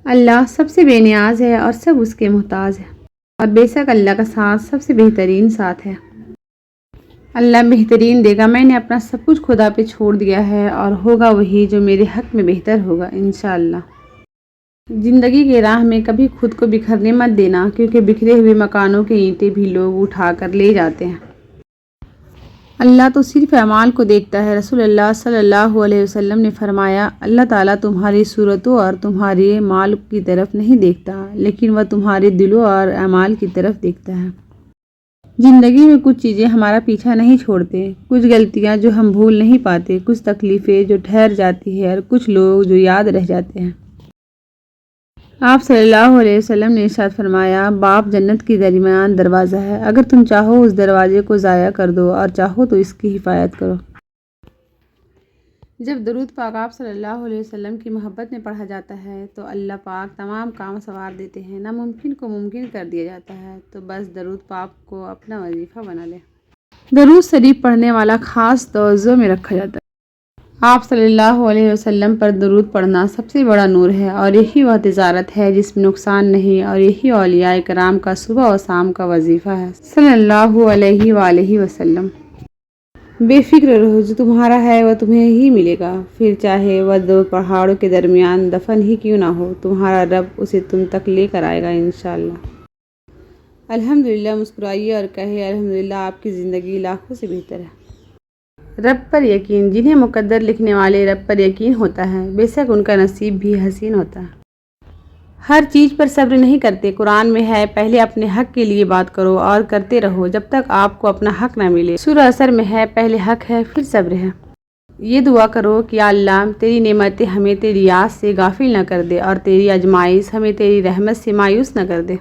اللہ سب سے بے نیاز ہے اور سب اس کے محتاج ہے، اور بے شک اللہ کا ساتھ سب سے بہترین ساتھ ہے۔ اللہ بہترین دے گا۔ میں نے اپنا سب کچھ خدا پہ چھوڑ دیا ہے اور ہوگا وہی جو میرے حق میں بہتر ہوگا انشاءاللہ۔ زندگی کے راہ میں کبھی خود کو بکھرنے مت دینا، کیونکہ بکھرے ہوئے مکانوں کے اینٹیں بھی لوگ اٹھا کر لے جاتے ہیں۔ اللہ تو صرف اعمال کو دیکھتا ہے۔ رسول اللہ صلی اللہ علیہ وسلم نے فرمایا، اللہ تعالیٰ تمہاری صورتوں اور تمہارے مال کی طرف نہیں دیکھتا، لیکن وہ تمہارے دلوں اور اعمال کی طرف دیکھتا ہے۔ زندگی میں کچھ چیزیں ہمارا پیچھا نہیں چھوڑتے، کچھ غلطیاں جو ہم بھول نہیں پاتے، کچھ تکلیفیں جو ٹھہر جاتی ہیں، اور کچھ لوگ جو یاد رہ جاتے ہیں۔ آپ صلی اللہ علیہ وسلم نے ارشاد فرمایا، باپ جنت کے درمیان دروازہ ہے، اگر تم چاہو اس دروازے کو ضائع کر دو اور چاہو تو اس کی حفاظت کرو۔ جب درود پاک آپ صلی اللہ علیہ وسلم کی محبت میں پڑھا جاتا ہے تو اللہ پاک تمام کام سنوار دیتے ہیں، ناممکن کو ممکن کر دیا جاتا ہے۔ تو بس درود پاک کو اپنا وظیفہ بنا لے۔ درود شریف پڑھنے والا خاص توجہ میں رکھا جاتا ہے۔ آپ صلی اللہ علیہ وسلم پر درود پڑھنا سب سے بڑا نور ہے، اور یہی وہ تجارت ہے جس میں نقصان نہیں، اور یہی اولیاء کرام کا صبح و شام کا وظیفہ ہے صلی اللہ علیہ وآلہ وسلم۔ بے فکر رہو، جو تمہارا ہے وہ تمہیں ہی ملے گا، پھر چاہے وہ دو پہاڑوں کے درمیان دفن ہی کیوں نہ ہو، تمہارا رب اسے تم تک لے کر آئے گا انشاءاللہ۔ الحمدللہ مسکرائیے اور کہے، الحمدللہ آپ کی زندگی لاکھوں سے بہتر ہے۔ رب پر یقین، جنہیں مقدر لکھنے والے رب پر یقین ہوتا ہے، بے شک ان کا نصیب بھی حسین ہوتا ہے۔ ہر چیز پر صبر نہیں کرتے، قرآن میں ہے، پہلے اپنے حق کے لیے بات کرو اور کرتے رہو جب تک آپ کو اپنا حق نہ ملے۔ سورہ عصر میں ہے، پہلے حق ہے پھر صبر ہے۔ یہ دعا کرو کہ یا اللہ تیری نعمتیں ہمیں تیری یاد سے غافل نہ کر دے، اور تیری آزمائش ہمیں تیری رحمت سے مایوس نہ کر دے۔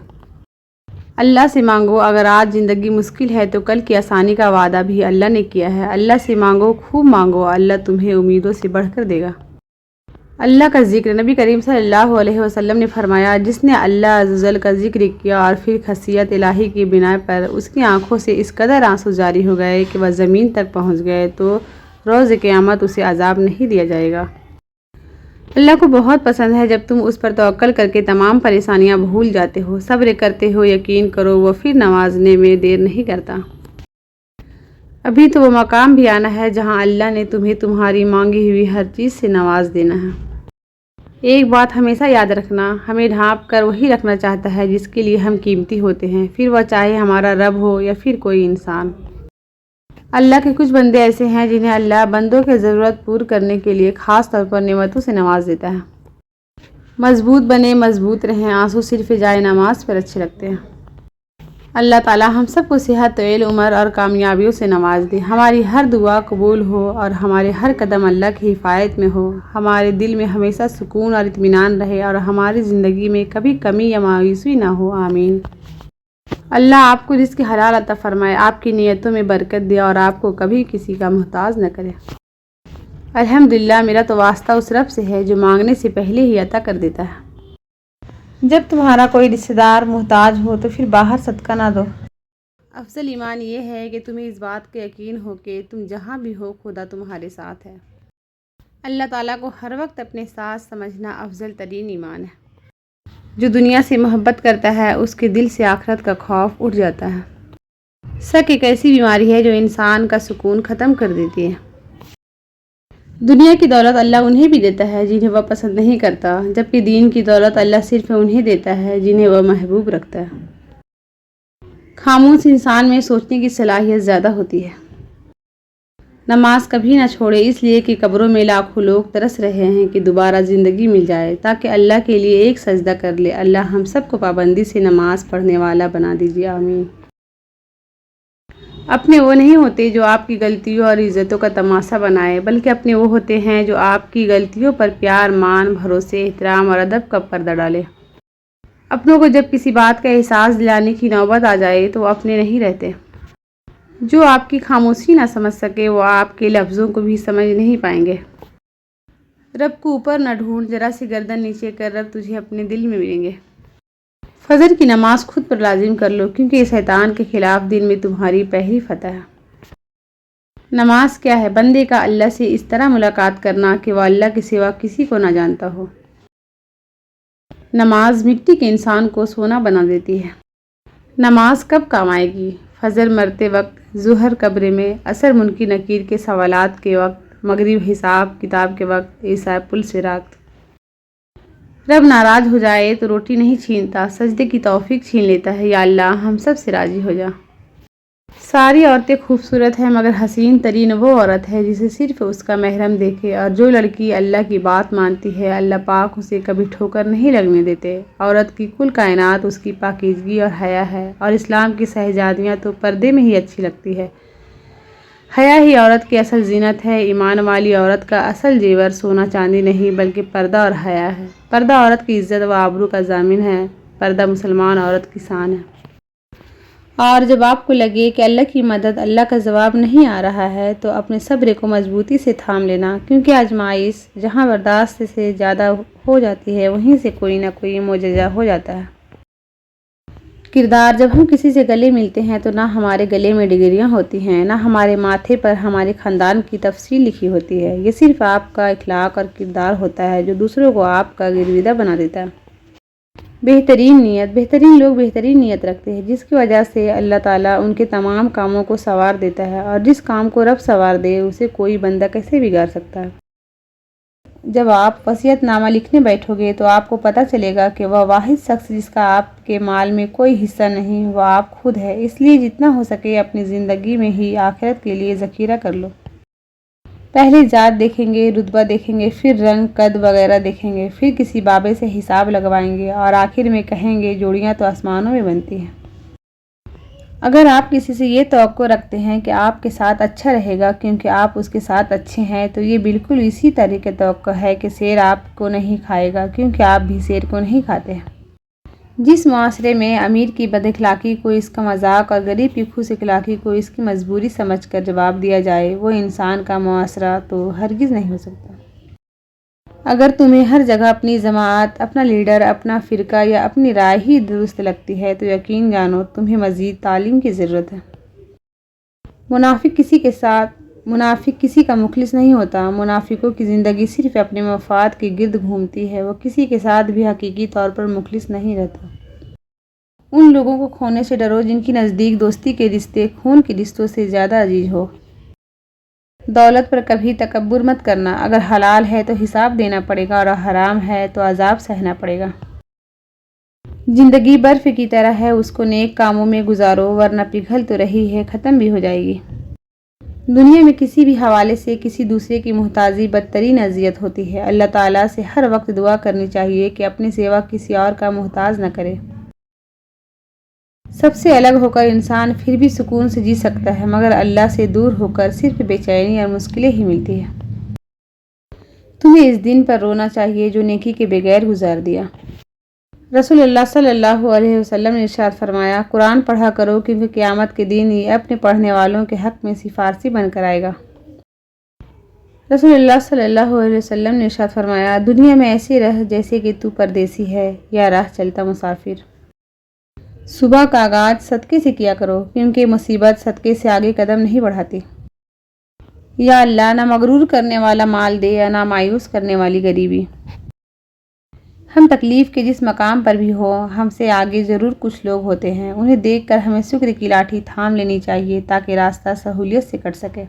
اللہ سے مانگو، اگر آج زندگی مشکل ہے تو کل کی آسانی کا وعدہ بھی اللہ نے کیا ہے۔ اللہ سے مانگو، خوب مانگو، اللہ تمہیں امیدوں سے بڑھ کر دے گا۔ اللہ کا ذکر، نبی کریم صلی اللہ علیہ وسلم نے فرمایا، جس نے اللہ عز و جل کا ذکر کیا اور پھر خشیت الہی کی بنا پر اس کی آنکھوں سے اس قدر آنسو جاری ہو گئے کہ وہ زمین تک پہنچ گئے، تو روز قیامت اسے عذاب نہیں دیا جائے گا۔ اللہ کو بہت پسند ہے جب تم اس پر توکل کر کے تمام پریشانیاں بھول جاتے ہو، صبر کرتے ہو، یقین کرو، وہ پھر نوازنے میں دیر نہیں کرتا۔ ابھی تو وہ مقام بھی آنا ہے جہاں اللہ نے تمہیں تمہاری مانگی ہوئی ہر چیز سے نواز دینا ہے۔ ایک بات ہمیشہ یاد رکھنا، ہمیں ڈھانپ کر وہی رکھنا چاہتا ہے جس کے لیے ہم قیمتی ہوتے ہیں، پھر وہ چاہے ہمارا رب ہو یا پھر کوئی انسان۔ اللہ کے کچھ بندے ایسے ہیں جنہیں اللہ بندوں کی ضرورت پور کرنے کے لیے خاص طور پر نعمتوں سے نواز دیتا ہے۔ مضبوط بنیں، مضبوط رہیں، آنسو صرف جائے نماز پر اچھے لگتے ہیں۔ اللہ تعالیٰ ہم سب کو صحت، طویل عمر اور کامیابیوں سے نواز دے، ہماری ہر دعا قبول ہو اور ہمارے ہر قدم اللہ کی حفاظت میں ہو، ہمارے دل میں ہمیشہ سکون اور اطمینان رہے، اور ہماری زندگی میں کبھی کمی یا مایوسی نہ ہو، آمین۔ اللہ آپ کو رزق حلال عطا فرمائے، آپ کی نیتوں میں برکت دے اور آپ کو کبھی کسی کا محتاج نہ کرے۔ الحمدللہ میرا تو واسطہ اس رب سے ہے جو مانگنے سے پہلے ہی عطا کر دیتا ہے۔ جب تمہارا کوئی رشتہ دار محتاج ہو تو پھر باہر صدقہ نہ دو۔ افضل ایمان یہ ہے کہ تمہیں اس بات کا یقین ہو کہ تم جہاں بھی ہو خدا تمہارے ساتھ ہے۔ اللہ تعالیٰ کو ہر وقت اپنے ساتھ سمجھنا افضل ترین ایمان ہے۔ جو دنیا سے محبت کرتا ہے اس کے دل سے آخرت کا خوف اٹھ جاتا ہے۔ شک ایک ایسی بیماری ہے جو انسان کا سکون ختم کر دیتی ہے۔ دنیا کی دولت اللہ انہیں بھی دیتا ہے جنہیں وہ پسند نہیں کرتا، جبکہ دین کی دولت اللہ صرف انہیں دیتا ہے جنہیں وہ محبوب رکھتا ہے۔ خاموش انسان میں سوچنے کی صلاحیت زیادہ ہوتی ہے۔ نماز کبھی نہ چھوڑے، اس لیے کہ قبروں میں لاکھوں لوگ ترس رہے ہیں کہ دوبارہ زندگی مل جائے تاکہ اللہ کے لیے ایک سجدہ کر لے۔ اللہ ہم سب کو پابندی سے نماز پڑھنے والا بنا دیجیے، آمین۔ اپنے وہ نہیں ہوتے جو آپ کی غلطیوں اور عزتوں کا تماشا بنائے، بلکہ اپنے وہ ہوتے ہیں جو آپ کی غلطیوں پر پیار، مان، بھروسے، احترام اور ادب کا پردہ ڈالے۔ اپنوں کو جب کسی بات کا احساس دلانے کی نوبت آ جائے تو وہ اپنے نہیں رہتے۔ جو آپ کی خاموشی نہ سمجھ سکے وہ آپ کے لفظوں کو بھی سمجھ نہیں پائیں گے۔ رب کو اوپر نہ ڈھونڈ، ذرا سی گردن نیچے کر، رب تجھے اپنے دل میں ملیں گے۔ فجر کی نماز خود پر لازم کر لو، کیونکہ یہ شیطان کے خلاف دن میں تمہاری پہلی فتح ہے۔ نماز کیا ہے؟ بندے کا اللہ سے اس طرح ملاقات کرنا کہ وہ اللہ کے سوا کسی کو نہ جانتا ہو۔ نماز مٹی کے انسان کو سونا بنا دیتی ہے۔ نماز کب کام آئے گی؟ فجر مرتے وقت، ظہر قبر میں، عصر منکر نکیر کے سوالات کے وقت، مغرب حساب کتاب کے وقت، عشاء پل صراط۔ رب ناراض ہو جائے تو روٹی نہیں چھینتا، سجدے کی توفیق چھین لیتا ہے۔ یا اللہ ہم سب سے راضی ہو جا۔ ساری عورتیں خوبصورت ہیں مگر حسین ترین وہ عورت ہے جسے صرف اس کا محرم دیکھے، اور جو لڑکی اللہ کی بات مانتی ہے اللہ پاک اسے کبھی ٹھوکر نہیں لگنے دیتے۔ عورت کی کل کائنات اس کی پاکیزگی اور حیا ہے، اور اسلام کی شہزادیاں تو پردے میں ہی اچھی لگتی ہے۔ حیا ہی عورت کی اصل زینت ہے۔ ایمان والی عورت کا اصل زیور سونا چاندی نہیں بلکہ پردہ اور حیا ہے۔ پردہ عورت کی عزت و آبرو کا ضامن ہے۔ پردہ مسلمان عورت کی شان ہے۔ اور جب آپ کو لگے کہ اللہ کی مدد، اللہ کا جواب نہیں آ رہا ہے تو اپنے صبر کو مضبوطی سے تھام لینا، کیونکہ آزمائش جہاں برداشت سے زیادہ ہو جاتی ہے وہیں سے کوئی نہ کوئی معجزہ ہو جاتا ہے۔ کردار: جب ہم کسی سے گلے ملتے ہیں تو نہ ہمارے گلے میں ڈگریاں ہوتی ہیں، نہ ہمارے ماتھے پر ہمارے خاندان کی تفصیل لکھی ہوتی ہے۔ یہ صرف آپ کا اخلاق اور کردار ہوتا ہے جو دوسروں کو آپ کا گرویدہ بنا دیتا ہے۔ بہترین نیت: بہترین لوگ بہترین نیت رکھتے ہیں، جس کی وجہ سے اللہ تعالیٰ ان کے تمام کاموں کو سنوار دیتا ہے، اور جس کام کو رب سنوار دے اسے کوئی بندہ کیسے بگاڑ سکتا ہے۔ جب آپ وصیت نامہ لکھنے بیٹھو گے تو آپ کو پتہ چلے گا کہ وہ واحد شخص جس کا آپ کے مال میں کوئی حصہ نہیں وہ آپ خود ہے، اس لیے جتنا ہو سکے اپنی زندگی میں ہی آخرت کے لیے ذخیرہ کر لو۔ پہلے ذات دیکھیں گے، رتبہ دیکھیں گے، پھر رنگ قد وغیرہ دیکھیں گے، پھر کسی بابے سے حساب لگوائیں گے، اور آخر میں کہیں گے جوڑیاں تو آسمانوں میں بنتی ہیں۔ اگر آپ کسی سے یہ توقع رکھتے ہیں کہ آپ کے ساتھ اچھا رہے گا کیونکہ آپ اس کے ساتھ اچھے ہیں تو یہ بالکل اسی طرح کی توقع ہے کہ شیر آپ کو نہیں کھائے گا کیونکہ آپ بھی شیر کو نہیں کھاتے ہیں۔ جس معاشرے میں امیر کی بد اخلاقی کو اس کا مذاق اور غریب کی خوش اخلاقی کو اس کی مجبوری سمجھ کر جواب دیا جائے وہ انسان کا معاشرہ تو ہرگز نہیں ہو سکتا۔ اگر تمہیں ہر جگہ اپنی جماعت، اپنا لیڈر، اپنا فرقہ یا اپنی رائے ہی درست لگتی ہے تو یقین جانو تمہیں مزید تعلیم کی ضرورت ہے۔ منافق کسی کا مخلص نہیں ہوتا۔ منافقوں کی زندگی صرف اپنے مفاد کے گرد گھومتی ہے، وہ کسی کے ساتھ بھی حقیقی طور پر مخلص نہیں رہتا۔ ان لوگوں کو کھونے سے ڈرو جن کی نزدیک دوستی کے رشتے خون کے رشتوں سے زیادہ عزیز ہو۔ دولت پر کبھی تکبر مت کرنا، اگر حلال ہے تو حساب دینا پڑے گا اور حرام ہے تو عذاب سہنا پڑے گا۔ زندگی برف کی طرح ہے، اس کو نیک کاموں میں گزارو ورنہ پگھل تو رہی ہے، ختم بھی ہو جائے گی۔ دنیا میں کسی بھی حوالے سے کسی دوسرے کی محتاجی بدترین اذیت ہوتی ہے۔ اللہ تعالیٰ سے ہر وقت دعا کرنی چاہیے کہ اپنے سوا کسی اور کا محتاج نہ کرے۔ سب سے الگ ہو کر انسان پھر بھی سکون سے جی سکتا ہے مگر اللہ سے دور ہو کر صرف بے چینی اور مشکلیں ہی ملتی ہیں۔ تمہیں اس دن پر رونا چاہیے جو نیکی کے بغیر گزار دیا۔ رسول اللہ صلی اللہ علیہ وسلم نے ارشاد فرمایا، قرآن پڑھا کرو کیونکہ قیامت کے دن یہ اپنے پڑھنے والوں کے حق میں سفارشی بن کر آئے گا۔ رسول اللہ صلی اللہ علیہ وسلم نے ارشاد فرمایا، دنیا میں ایسے رہ جیسے کہ تو پردیسی ہے یا راہ چلتا مسافر۔ صبح کا آغاز صدقے سے کیا کرو کیونکہ مصیبت صدقے سے آگے قدم نہیں بڑھاتی۔ یا اللہ نہ مغرور کرنے والا مال دے یا نہ مایوس کرنے والی غریبی۔ ہم تکلیف کے جس مقام پر بھی ہو ہم سے آگے ضرور کچھ لوگ ہوتے ہیں، انہیں دیکھ کر ہمیں شکر کی لاٹھی تھام لینی چاہیے تاکہ راستہ سہولیت سے کٹ سکے۔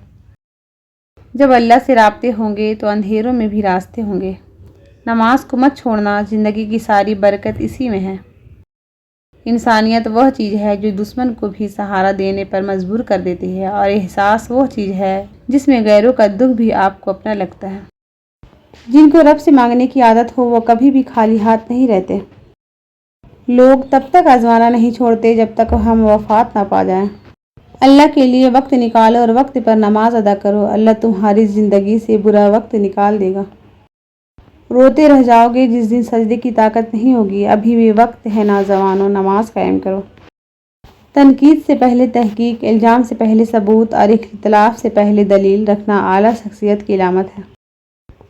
جب اللہ سے رابطے ہوں گے تو اندھیروں میں بھی راستے ہوں گے۔ نماز کو مت چھوڑنا، زندگی کی ساری برکت اسی میں ہے۔ انسانیت وہ چیز ہے جو دشمن کو بھی سہارا دینے پر مجبور کر دیتی ہے، اور احساس وہ چیز ہے جس میں غیروں کا دکھ بھی آپ کو اپنا لگتا ہے۔ جن کو رب سے مانگنے کی عادت ہو وہ کبھی بھی خالی ہاتھ نہیں رہتے۔ لوگ تب تک آزمانا نہیں چھوڑتے جب تک ہم وفات نہ پا جائیں۔ اللہ کے لیے وقت نکالو اور وقت پر نماز ادا کرو، اللہ تمہاری زندگی سے برا وقت نکال دے گا۔ روتے رہ جاؤ گے جس دن سجدے کی طاقت نہیں ہوگی۔ ابھی بھی وقت ہے نوجوانوں، نماز قائم کرو۔ تنقید سے پہلے تحقیق، الزام سے پہلے ثبوت اور اختلاف سے پہلے دلیل رکھنا اعلیٰ شخصیت کی علامت ہے۔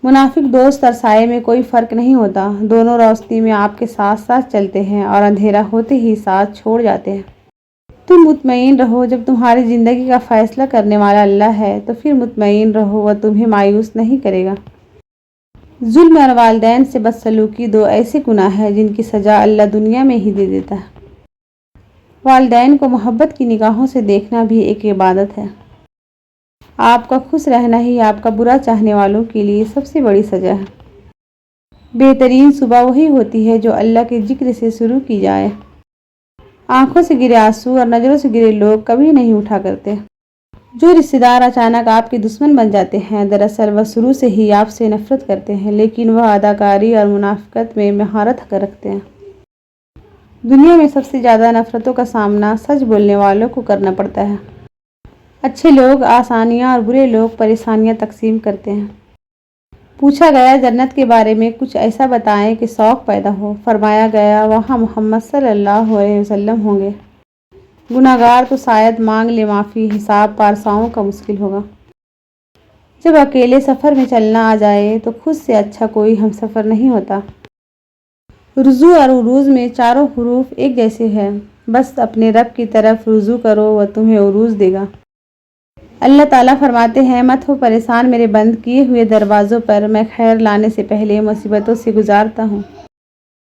منافق دوست اور سائے میں کوئی فرق نہیں ہوتا، دونوں روشنی میں آپ کے ساتھ ساتھ چلتے ہیں اور اندھیرا ہوتے ہی ساتھ چھوڑ جاتے ہیں۔ تم مطمئن رہو، جب تمہاری زندگی کا فیصلہ کرنے والا اللہ ہے تو پھر مطمئن رہو، وہ تمہیں مایوس نہیں کرے گا۔ ظلم اور والدین سے بدسلوکی 2 ایسے گناہ ہیں جن کی سزا اللہ دنیا میں ہی دے دیتا ہے۔ والدین کو محبت کی نگاہوں سے دیکھنا بھی ایک عبادت ہے۔ آپ کا خوش رہنا ہی آپ کا برا چاہنے والوں کے لیے سب سے بڑی سزا ہے۔ بہترین صبح وہی ہوتی ہے جو اللہ کے ذکر سے شروع کی جائے۔ آنکھوں سے گرے آنسو اور نظروں سے گرے لوگ کبھی نہیں اٹھا کرتے۔ جو رشتے دار اچانک آپ کے دشمن بن جاتے ہیں، دراصل وہ شروع سے ہی آپ سے نفرت کرتے ہیں، لیکن وہ اداکاری اور منافقت میں مہارت رکھتے ہیں۔ دنیا میں سب سے زیادہ نفرتوں کا سامنا سچ بولنے والوں کو کرنا پڑتا ہے۔ اچھے لوگ آسانیاں اور برے لوگ پریشانیاں تقسیم کرتے ہیں۔ پوچھا گیا جنت کے بارے میں کچھ ایسا بتائیں کہ شوق پیدا ہو۔ فرمایا گیا وہاں محمد صلی اللہ علیہ وسلم ہوں گے۔ گناہگار تو شاید مانگ لے معافی، حساب پارساؤں کا مشکل ہوگا۔ جب اکیلے سفر میں چلنا آ جائے تو خود سے اچھا کوئی ہم سفر نہیں ہوتا۔ رجوع اور عروج میں چاروں حروف ایک جیسے ہیں، بس اپنے رب کی طرف رجوع کرو، وہ تمہیں عروج دے گا۔ اللہ تعالیٰ فرماتے ہیں مت ہو پریشان میرے بند کیے ہوئے دروازوں پر، میں خیر لانے سے پہلے مصیبتوں سے گزارتا ہوں۔